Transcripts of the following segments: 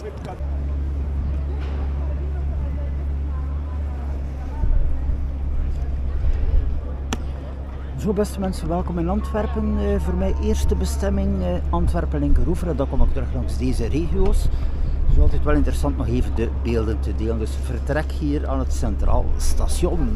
Zo, beste mensen, welkom in Antwerpen. Voor mijn eerste bestemming Antwerpen-Linkeroever. Dan kom ik terug langs deze regio's. Het is altijd wel interessant nog even de beelden te delen. Dus vertrek hier aan het Centraal Station.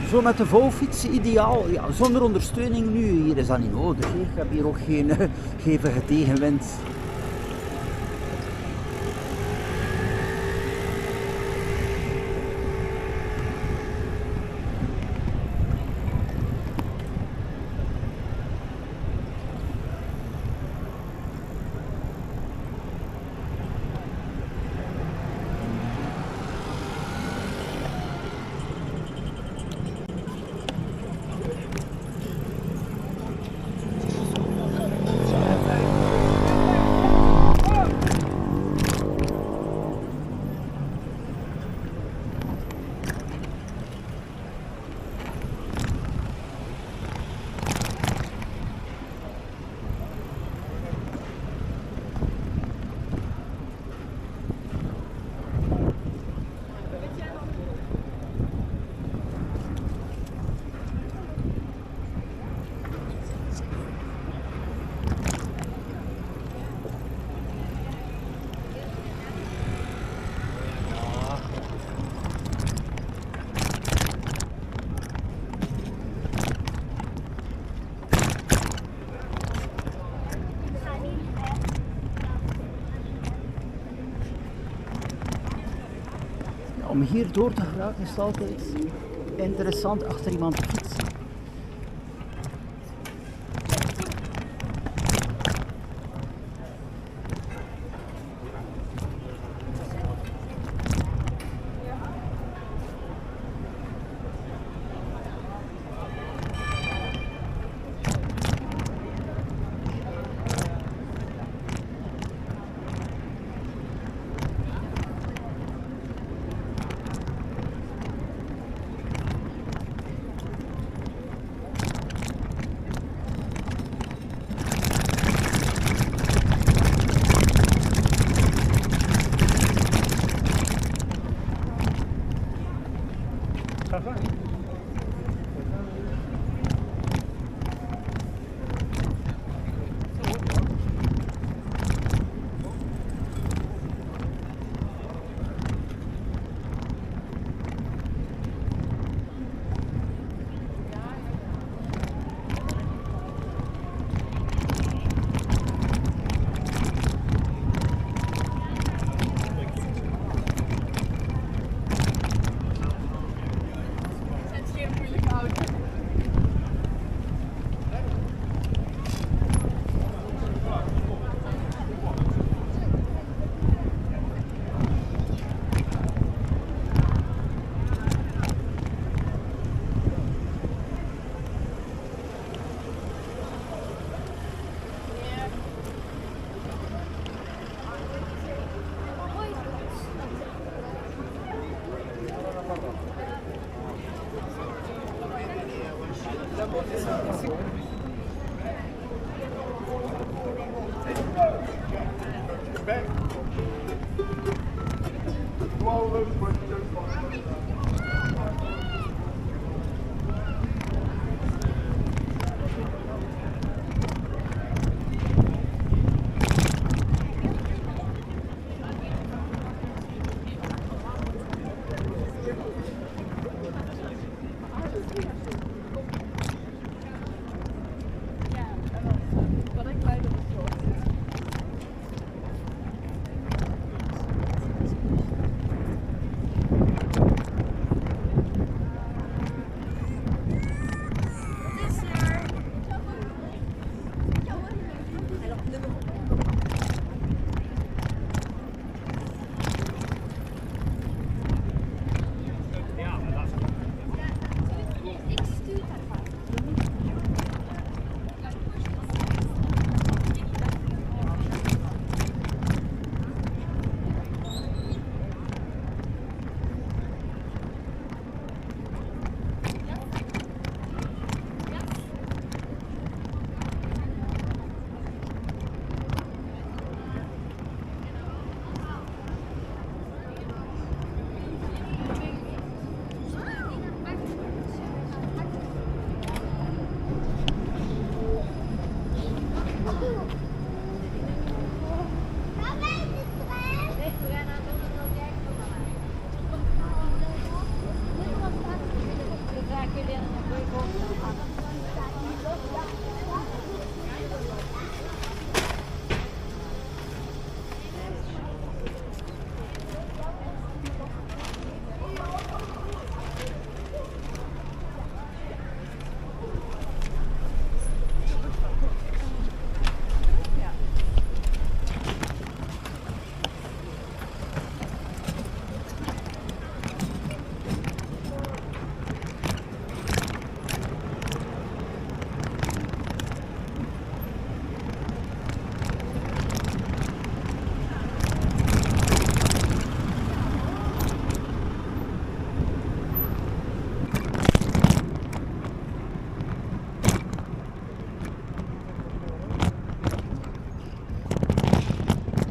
Zo met de vouwfiets ideaal, ja, zonder ondersteuning nu, hier is dat niet nodig. Ik heb hier ook geen hevige tegenwind. Om hier door te geraken is het altijd interessant achter iemand te fietsen.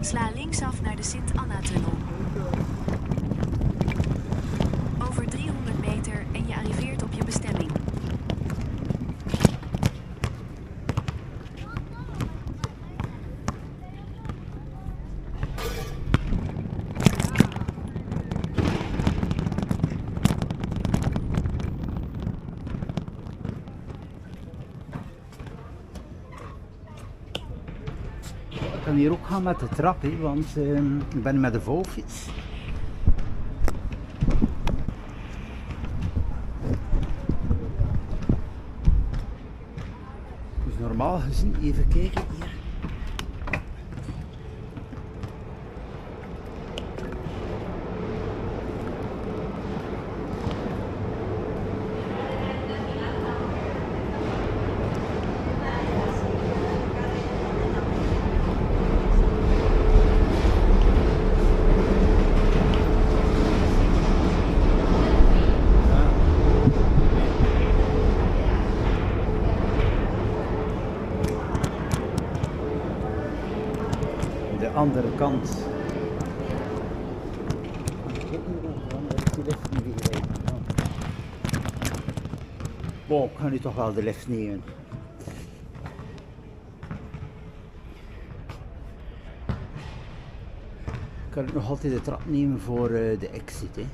Sla linksaf naar de Sint-Anna-tunnel. Over 300 meter en je arriveert op je bestemming. Ik kan hier ook gaan met de trap, hè, want ik ben met de vouwfiets. Dus normaal gezien, even kijken hier. De andere kant. Die lift niet weer rijden. Bon, ik ga nu toch wel de lift nemen. Ik kan nog altijd de trap nemen voor de exit. Hè.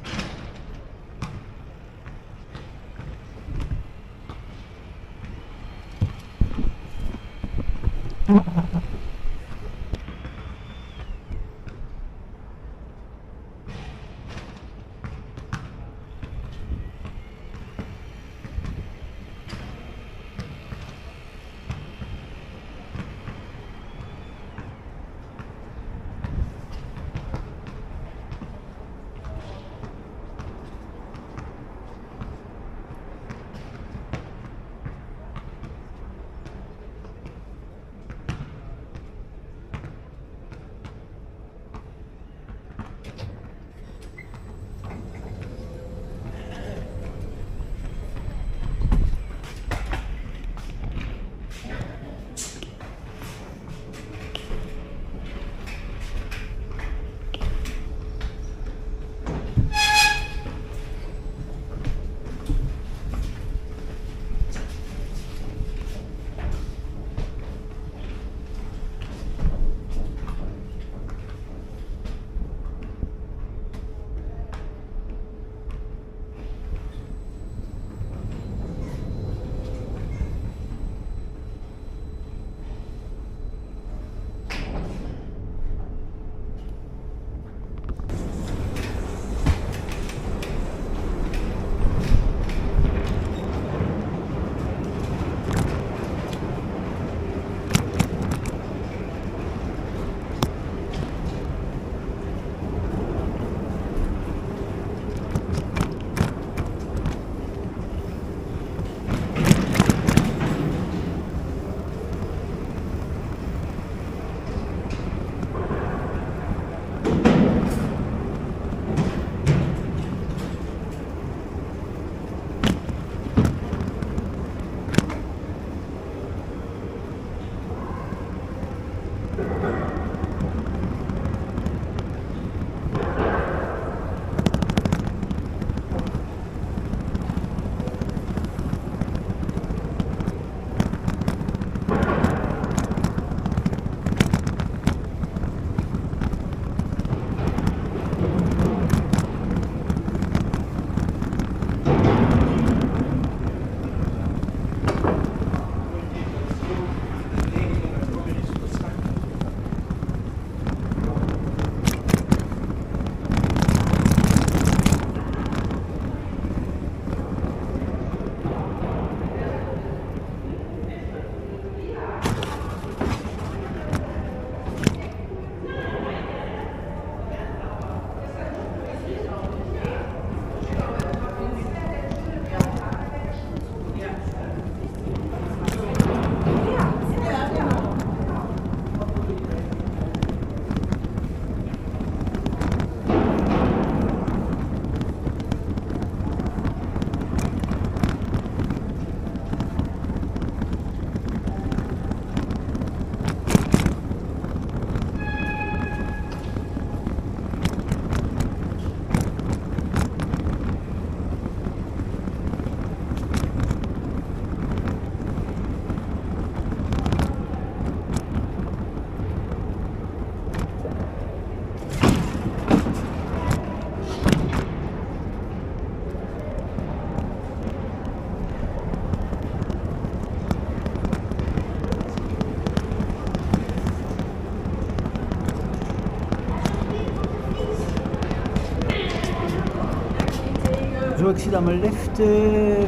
ik zie dat mijn lift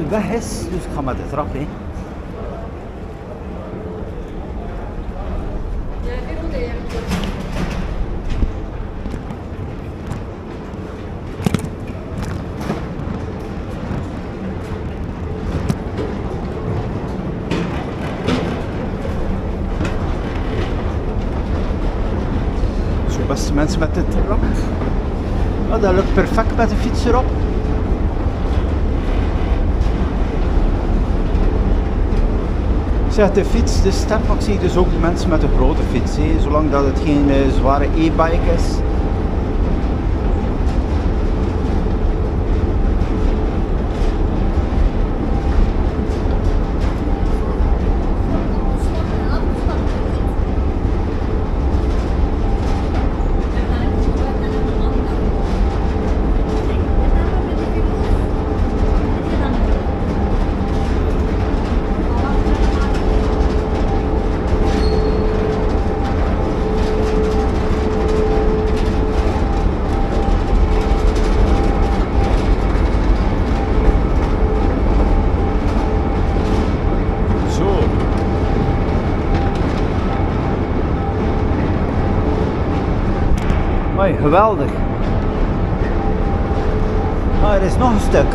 weg is, dus ik ga met de trap heen. Zo, beste mensen, met de trap. Oh, dat lukt perfect met de fiets erop. Zeg, de fiets, de step, maar ik zie dus ook de mensen met de grote fiets, hè, zolang dat het geen zware e-bike is. Hoi, geweldig. Ah, er is nog een stuk.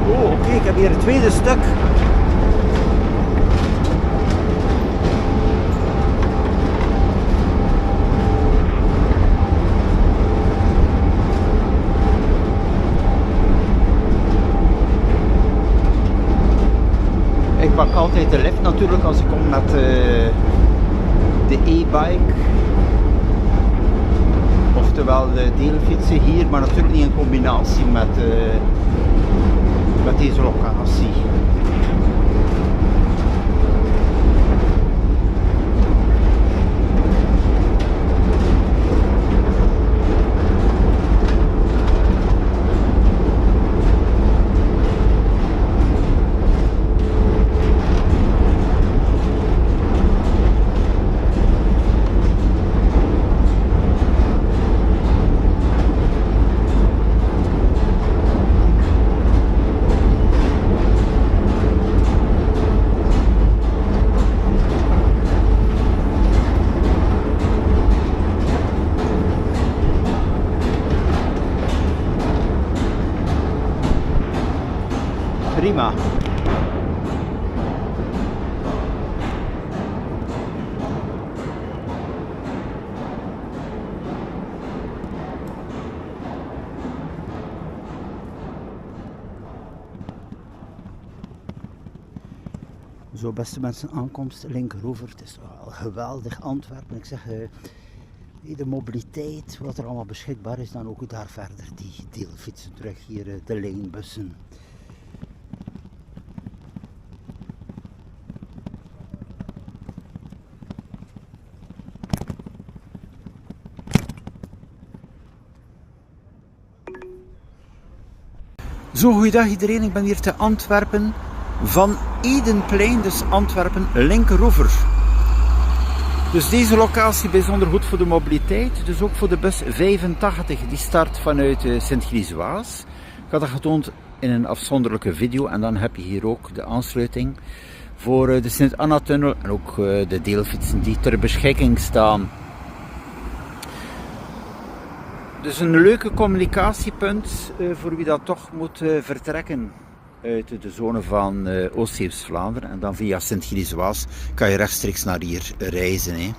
Oh, oké, ik heb hier het tweede stuk. Ik pak altijd de lift natuurlijk als ik kom met de e-bike, oftewel de deelfietsen hier, maar natuurlijk niet in combinatie met deze locatie. Prima. Zo, beste mensen, aankomst Linkeroever. Het is wel geweldig Antwerpen. Ik zeg, de mobiliteit, wat er allemaal beschikbaar is, dan ook daar verder die deelfietsen terug hier, de lijnbussen. Zo, goeiedag iedereen, ik ben hier te Antwerpen van Edenplein, dus Antwerpen Linkeroever. Dus deze locatie bijzonder goed voor de mobiliteit, dus ook voor de bus 85, die start vanuit Sint-Gilles-Waas. Ik had dat getoond in een afzonderlijke video en dan heb je hier ook de aansluiting voor de Sint-Anna-tunnel en ook de deelfietsen die ter beschikking staan. Dus een leuke communicatiepunt voor wie dat toch moet vertrekken uit de zone van Oost-Vlaanderen. En dan via Sint-Gilles-Waas kan je rechtstreeks naar hier reizen. Hè.